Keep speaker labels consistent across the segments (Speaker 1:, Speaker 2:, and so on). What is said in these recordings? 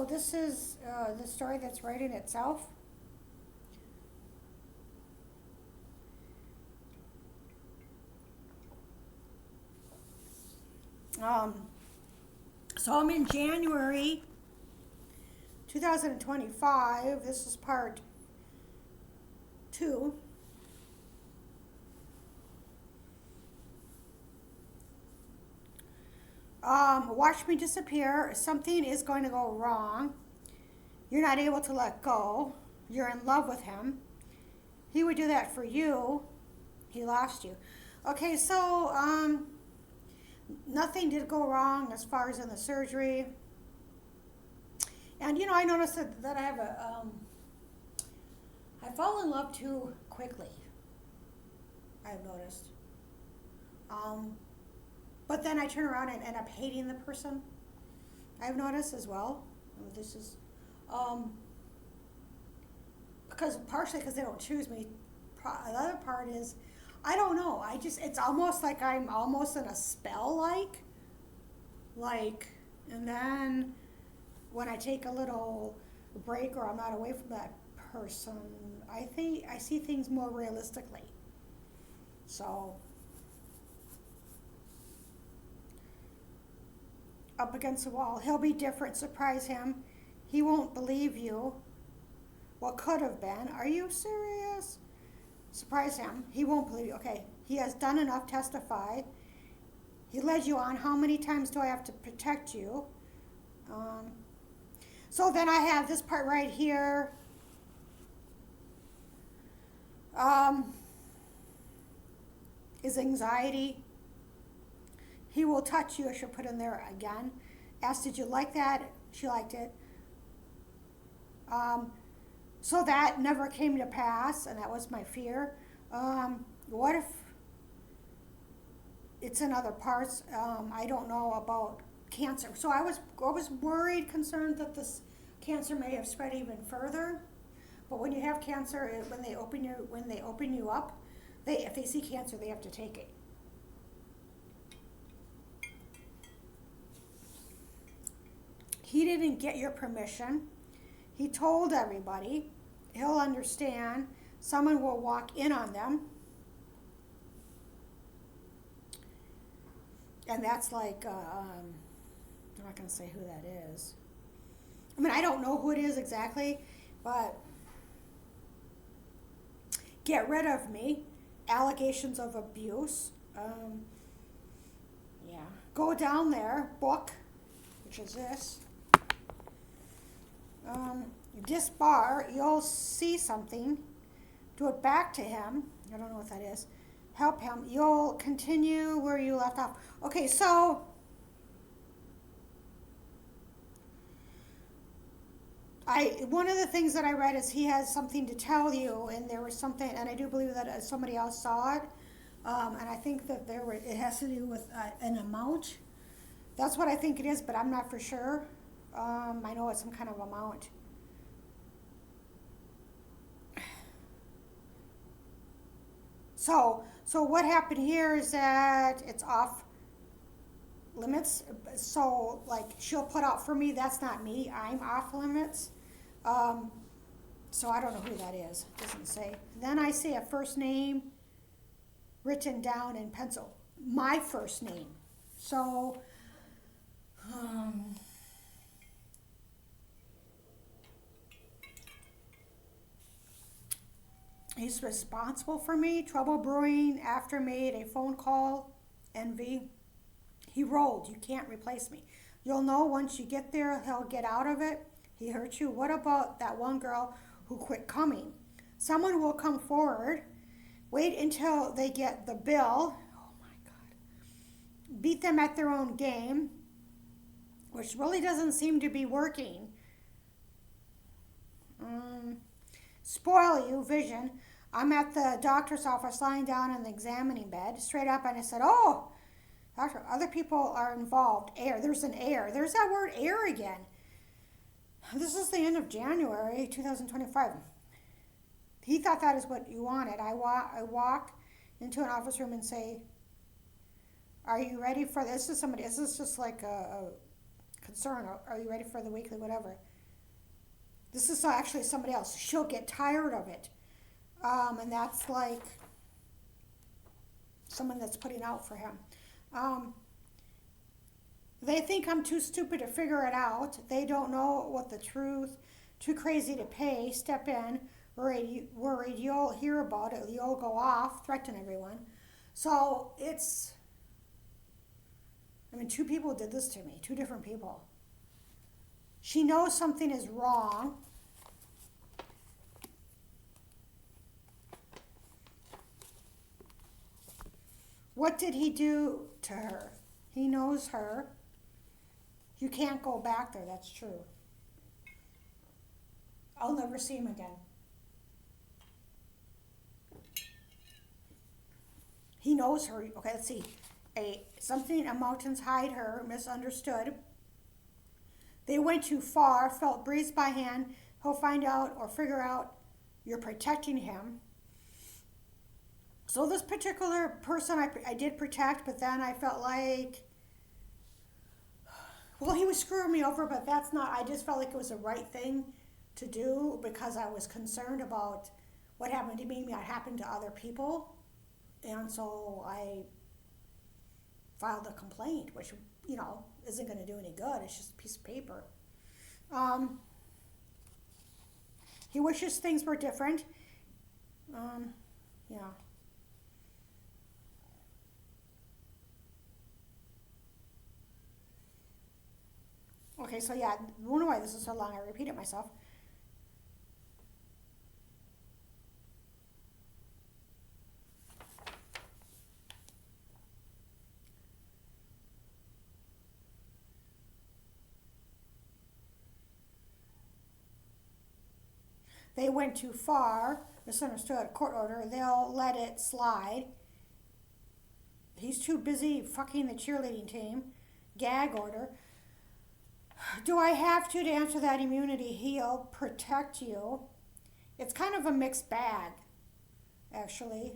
Speaker 1: this is the story that's writing itself. Um, so I'm in January 2025. This is part two. Watch me disappear. Something is going to go wrong. You're not able to let go. You're in love with him. He would do that for you. He lost you. Okay, so nothing did go wrong as far as in the surgery. And I noticed that I have I fall in love too quickly. I've noticed. Um, but then I turn around and end up hating the person. I've noticed as well. This is um, because partially because they don't choose me. The other part is I don't know. It's almost like I'm almost in a spell like, and then when I take a little break or I'm not away from that person, I think I see things more realistically. So up against the wall, he'll be different. Surprise him. He won't believe you. What could have been? Are you serious? Surprise him. He won't believe you. Okay. He has done enough. Testify. He led you on. How many times do I have to protect you? Um, so then I have this part right here. Um, is anxiety. He will touch you. I should put in there again. Asked, did you like that? She liked it. Um, so that never came to pass, and that was my fear. What if it's in other parts? I don't know about cancer. So I was worried, concerned that this cancer may have spread even further. But when you have cancer, when they open you up, if they see cancer, they have to take it. He didn't get your permission. He told everybody. He'll understand. Someone will walk in on them. And that's like, I'm not going to say who that is. I mean, I don't know who it is exactly, but get rid of me. Allegations of abuse. Yeah. Go down there, book, which is this. Disbar, you'll see something. Do it back to him. I don't know what that is. Help him. You'll continue where you left off. Okay, so one of the things that I read is he has something to tell you, and there was something, and I do believe that somebody else saw it, and I think that it has to do with an amount. That's what I think it is, but I'm not for sure. I know it's some kind of amount. So what happened here is that it's off limits. So like she'll put out for me, that's not me. I'm off limits. Um, so I don't know who that is. It doesn't say. Then I see a first name written down in pencil. My first name. So um, he's responsible for me. Trouble brewing after made a phone call. Envy. He rolled. You can't replace me. You'll know once you get there, he'll get out of it. He hurt you. What about that one girl who quit coming? Someone will come forward. Wait until they get the bill. Oh my God. Beat them at their own game, which really doesn't seem to be working. Spoil you, vision. I'm at the doctor's office lying down in the examining bed, straight up, and I said, oh, doctor, other people are involved. Air. There's an air. There's that word air again. This is the end of January 2025. He thought that is what you wanted. I walk into an office room and say, are you ready for this? Is just like a concern. Are you ready for the weekly whatever? This is actually somebody else. She'll get tired of it. And that's like someone that's putting out for him. Um, they think I'm too stupid to figure it out. They don't know what the truth, too crazy to pay, step in, worried you'll hear about it, you'll go off, threaten everyone. So it's, I mean, two people did this to me, two different people. She knows something is wrong. What did he do to her? He knows her. You can't go back there, that's true. I'll never see him again. He knows her. Okay, let's see. Something emotions hide her, misunderstood. They went too far, felt breezed by hand. He'll find out or figure out you're protecting him. So this particular person I did protect, but then I felt like, well, he was screwing me over, but that's not, I just felt like it was the right thing to do because I was concerned about what happened to me might happen to other people. And so I filed a complaint, which, isn't going to do any good. It's just a piece of paper. He wishes things were different. Yeah. Okay, so yeah, I wonder why this is so long. I repeated myself. They went too far, misunderstood, court order, they'll let it slide. He's too busy fucking the cheerleading team, gag order. Do I have to answer that immunity? He'll protect you. It's kind of a mixed bag, actually.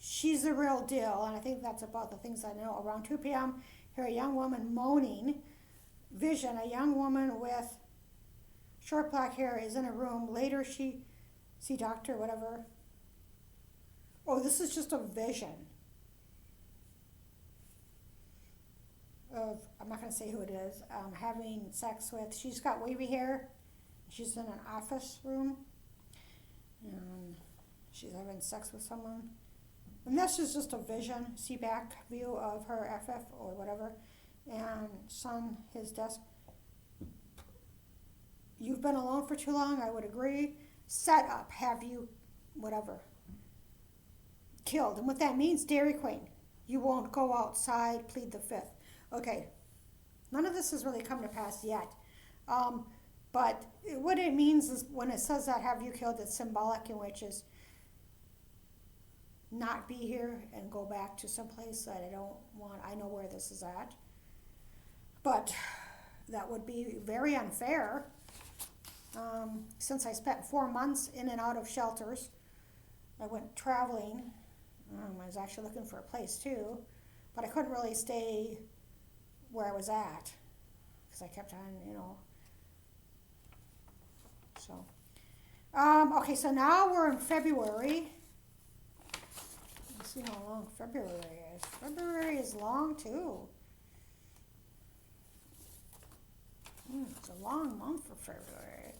Speaker 1: She's the real deal, and I think that's about the things I know. Around 2 p.m., hear a young woman moaning. Vision, a young woman with short black hair is in a room. Later she see doctor, whatever. Oh, this is just a vision of, I'm not going to say who it is, having sex with, she's got wavy hair. She's in an office room. And she's having sex with someone. And this is just a vision, see back view of her FF or whatever. And son, his desk. You've been alone for too long, I would agree. Set up, have you, whatever, killed. And what that means, Dairy Queen, you won't go outside, plead the fifth. Okay, none of this has really come to pass yet. But what it means is when it says that, have you killed, it's symbolic, in which is not be here and go back to someplace that I don't want. I know where this is at. But that would be very unfair. Since I spent 4 months in and out of shelters, I went traveling. I was actually looking for a place too, but I couldn't really stay where I was at because I kept on, So, okay, so now we're in February. Let's see how long February is. February is long too. It's a long month for February.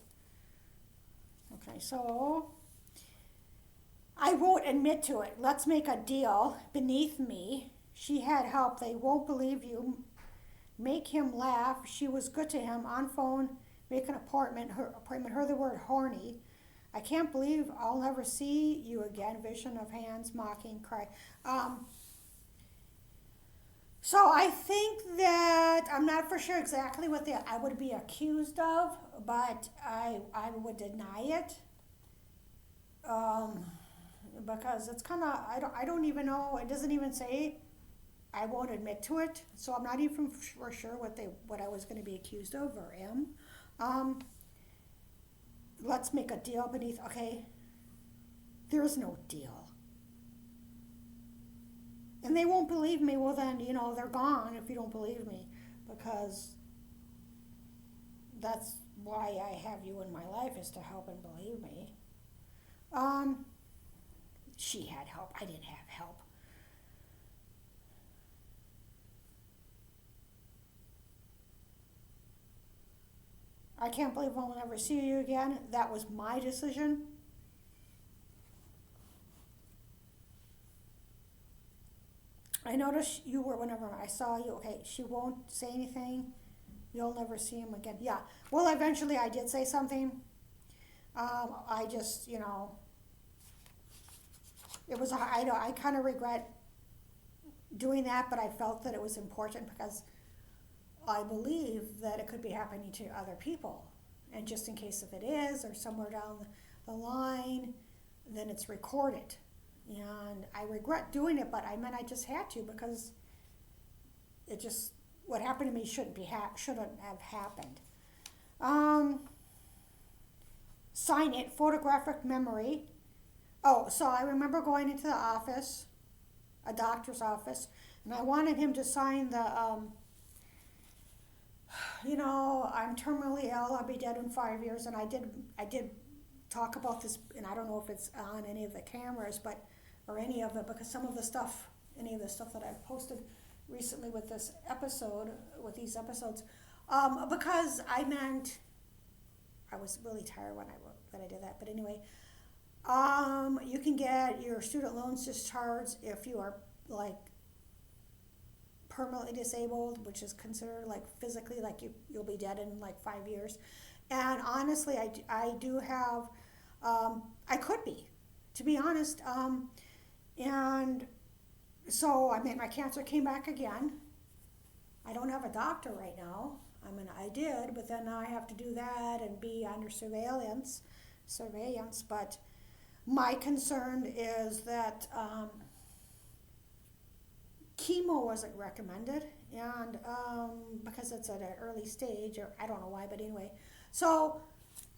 Speaker 1: Okay, so I won't admit to it. Let's make a deal. Beneath me, she had help. They won't believe you. Make him laugh. She was good to him. On phone, make an appointment. Heard the word horny. I can't believe I'll never see you again. Vision of hands, mocking, cry. So I think that I'm not for sure exactly what I would be accused of, but I would deny it because it's kind of I don't even know. It doesn't even say. I won't admit to it, so I'm not even for sure what I was going to be accused of or am. Let's make a deal beneath. Okay, there is no deal. And they won't believe me. Well, then, they're gone if you don't believe me. Because that's why I have you in my life, is to help and believe me. Um, she had help. I didn't have help. I can't believe I'll never see you again. That was my decision. I noticed you were, whenever I saw you, okay, she won't say anything. You'll never see him again. Yeah. Well, eventually I did say something. I just, it was, I know, I kind of regret doing that, but I felt that it was important because I believe that it could be happening to other people. And just in case if it is, or somewhere down the line, then it's recorded. And I regret doing it, but I meant I just had to because it just, what happened to me shouldn't have happened. Um, Sign it, photographic memory. Oh, so I remember going into the office, a doctor's office, and I wanted him to sign the, I'm terminally ill, I'll be dead in 5 years, and I did talk about this, and I don't know if it's on any of the cameras, but, or any of it, because any of the stuff that I've posted recently with this episode, with these episodes, because I was really tired when I did that, but anyway, you can get your student loans discharged if you are like permanently disabled, which is considered like physically like you'll be dead in like 5 years. And honestly, I do have, I could be, to be honest. And so my cancer came back again. I don't have a doctor right now. I did, but then now I have to do that and be under surveillance. But my concern is that chemo wasn't recommended, and because it's at an early stage, or I don't know why, but anyway. So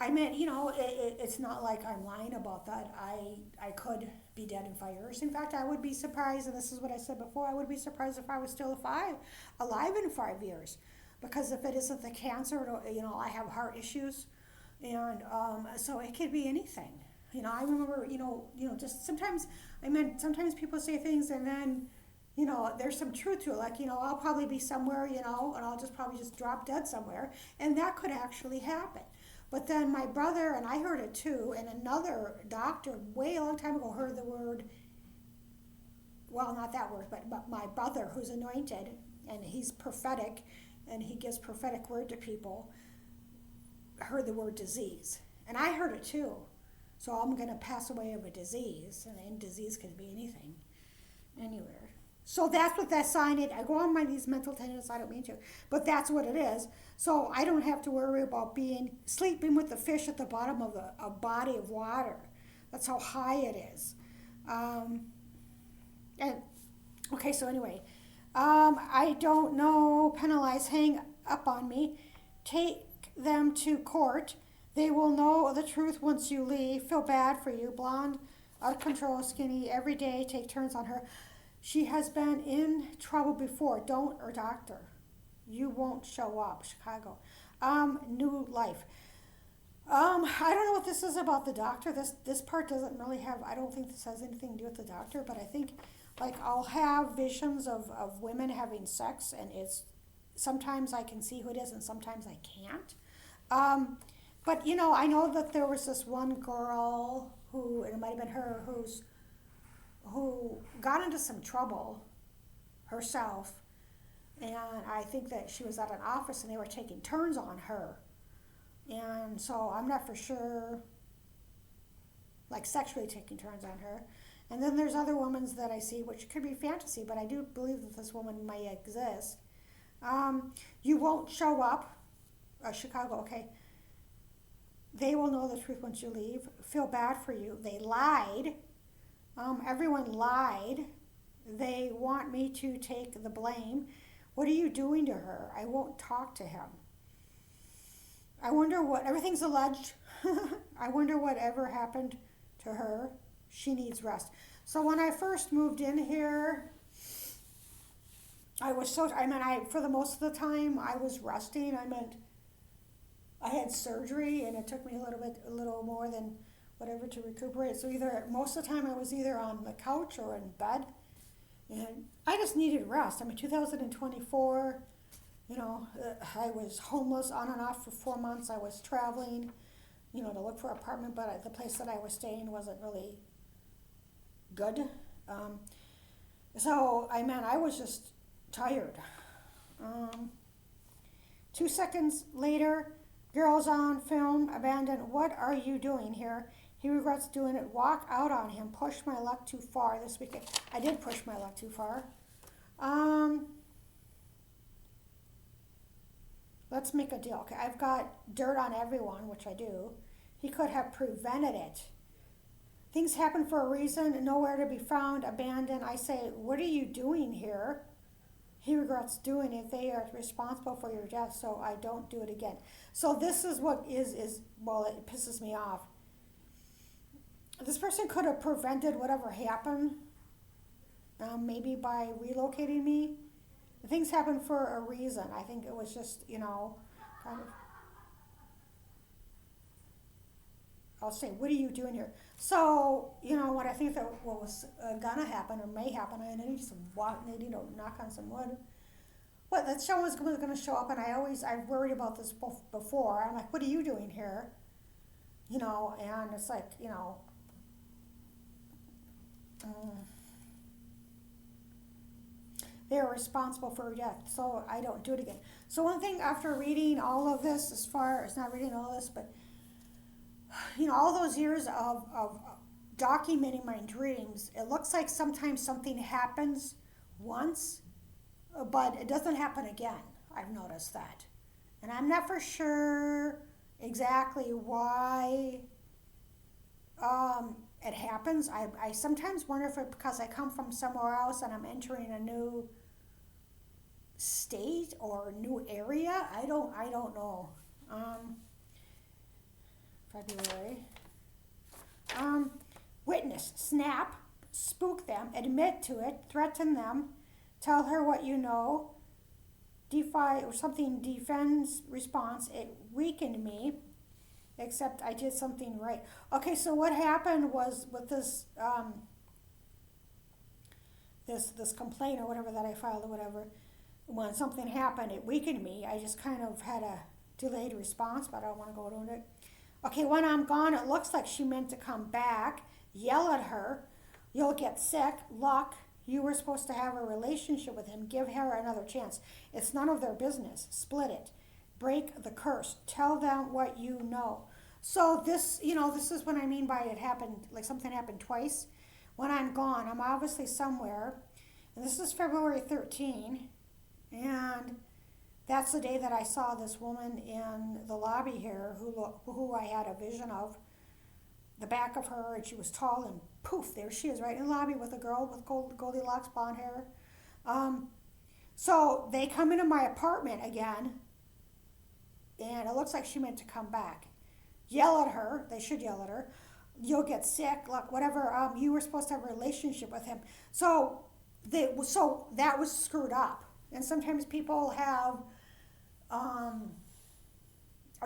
Speaker 1: it's not like I'm lying about that. I could be dead in 5 years. In fact, I would be surprised, and this is what I said before, I would be surprised if I was still alive in 5 years. Because if it isn't the cancer, I have heart issues, and so it could be anything. I remember, just sometimes people say things, and then, there's some truth to it. Like, I'll probably be somewhere, and I'll just probably just drop dead somewhere, and that could actually happen. But then my brother, and I heard it too, and another doctor way a long time ago heard the word, well, not that word, but my brother, who's anointed, and he's prophetic, and he gives prophetic word to people, heard the word disease. And I heard it too. So I'm going to pass away of a disease, and disease can be anything, anywhere. So that's what that sign is. I go on these mental tangents, I don't mean to, but that's what it is. So I don't have to worry about sleeping with the fish at the bottom of a body of water. That's how high it is. And okay, so anyway, I don't know, penalize, hang up on me, take them to court. They will know the truth once you leave. Feel bad for you. Blonde, out of control, skinny, every day, take turns on her. She has been in trouble before. Don't, or doctor. You won't show up. Chicago. New life. I don't know what this is about the doctor. This part doesn't really have, I don't think this has anything to do with the doctor, but I think like I'll have visions of women having sex, and sometimes I can see who it is and sometimes I can't. But I know that there was this one girl who, and it might have been her, who got into some trouble herself, and I think that she was at an office and they were taking turns on her. And so I'm not for sure, like sexually taking turns on her. And then there's other women that I see, which could be fantasy, but I do believe that this woman may exist. You won't show up. Chicago, okay. They will know the truth once you leave. Feel bad for you. They lied. Everyone lied. They want me to take the blame. What are you doing to her? I won't talk to him. I wonder everything's alleged. I wonder whatever happened to her. She needs rest. So when I first moved in here, for the most of the time, I was resting. I had surgery and it took me a little more than whatever to recuperate. So either most of the time I was either on the couch or in bed, and I just needed rest. I mean, 2024, I was homeless on and off for 4 months. I was traveling, to look for an apartment, but the place that I was staying wasn't really good. Um, I was just tired. Um, 2 seconds later, girls on film, abandoned. What are you doing here? He regrets doing it. Walk out on him. Push my luck too far this weekend. I did push my luck too far. Um, let's make a deal. Okay, I've got dirt on everyone, which I do. He could have prevented it. Things happen for a reason, nowhere to be found, abandoned. I say, what are you doing here? He regrets doing it. They are responsible for your death, so I don't do it again. So this is what well, it pisses me off. This person could have prevented whatever happened, maybe by relocating me. Things happen for a reason. I think it was just, kind of, I'll say, what are you doing here? So, what I think that what was gonna happen or may happen, I need some knock on some wood. What that show was gonna show up, and I've worried about this before. I'm like, what are you doing here? And it's like, they are responsible for her death, so I don't do it again. So one thing after reading all of this, as far as not reading all this, but all those years of documenting my dreams, it looks like sometimes something happens once, but it doesn't happen again. I've noticed that. And I'm not for sure exactly why it happens. I sometimes wonder if it's because I come from somewhere else and I'm entering a new state or new area. I don't know. February. Witness, snap, spook them, admit to it, threaten them, tell her what you know, defy or something, defends response. It weakened me, except I did something right. Okay, so what happened was with this this complaint or whatever that I filed or whatever, when something happened, it weakened me. I just kind of had a delayed response, but I don't want to go into it. Okay, when I'm gone, it looks like she meant to come back. Yell at her. You'll get sick. Luck. You were supposed to have a relationship with him. Give her another chance. It's none of their business. Split it. Break the curse. Tell them what you know. So this is what I mean by it happened, like something happened twice. When I'm gone, I'm obviously somewhere. And this is February 13. And that's the day that I saw this woman in the lobby here who I had a vision of, the back of her, and she was tall, and poof, there she is right in the lobby with a girl with Goldilocks blonde hair. So they come into my apartment again, and it looks like she meant to come back. Yell at her. They should yell at her. You'll get sick, like whatever. You were supposed to have a relationship with him. So that was screwed up. And sometimes people have.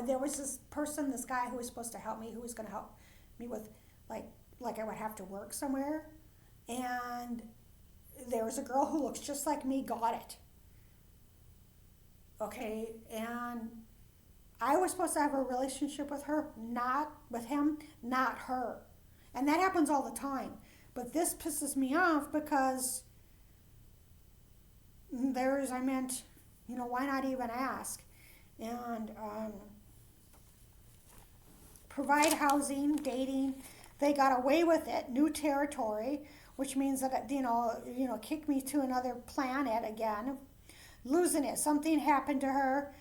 Speaker 1: There was this guy who was supposed to help me, who was going to help me with, like I would have to work somewhere, and there was a girl who looks just like me, got it. Okay, and I was supposed to have a relationship with her, not with him, not her. And that happens all the time. But this pisses me off because why not even ask? And provide housing, dating. They got away with it, new territory, which means that, kick me to another planet again. Losing it. Something happened to her.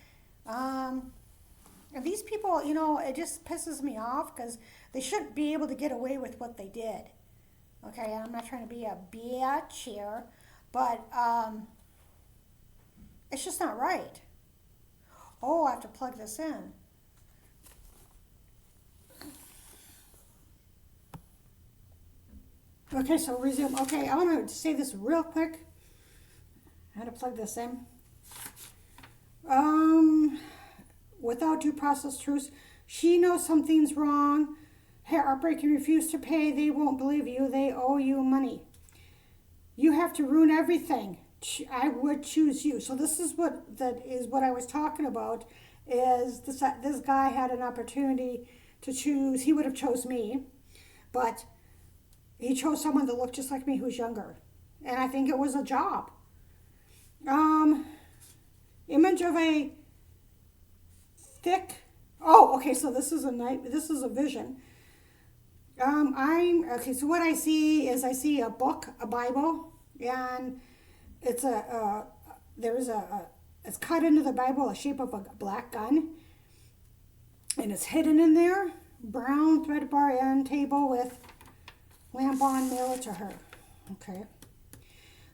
Speaker 1: And these people, it just pisses me off because they shouldn't be able to get away with what they did. Okay, I'm not trying to be a bitch here, but it's just not right. Oh, I have to plug this in. Okay, so resume. Okay, I want to say this real quick. I had to plug this in. without due process truths. She knows something's wrong. Heartbreak, you refuse to pay. They won't believe you. They owe you money. You have to ruin everything. I would choose you. So this is what I was talking about. Is this guy had an opportunity to choose? He would have chose me, but he chose someone that looked just like me who's younger, and I think it was a job. Image of a thick. Oh, okay. So this is a night. This is a vision. I'm okay. So what I see is I see a book, a Bible, and it's it's cut into the Bible a shape of a black gun, and it's hidden in there. Brown thread bar end table with lamp on. Mail it to her. Okay.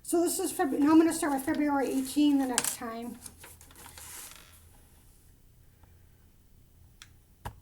Speaker 1: So this is now I'm going to start with February 18 the next time.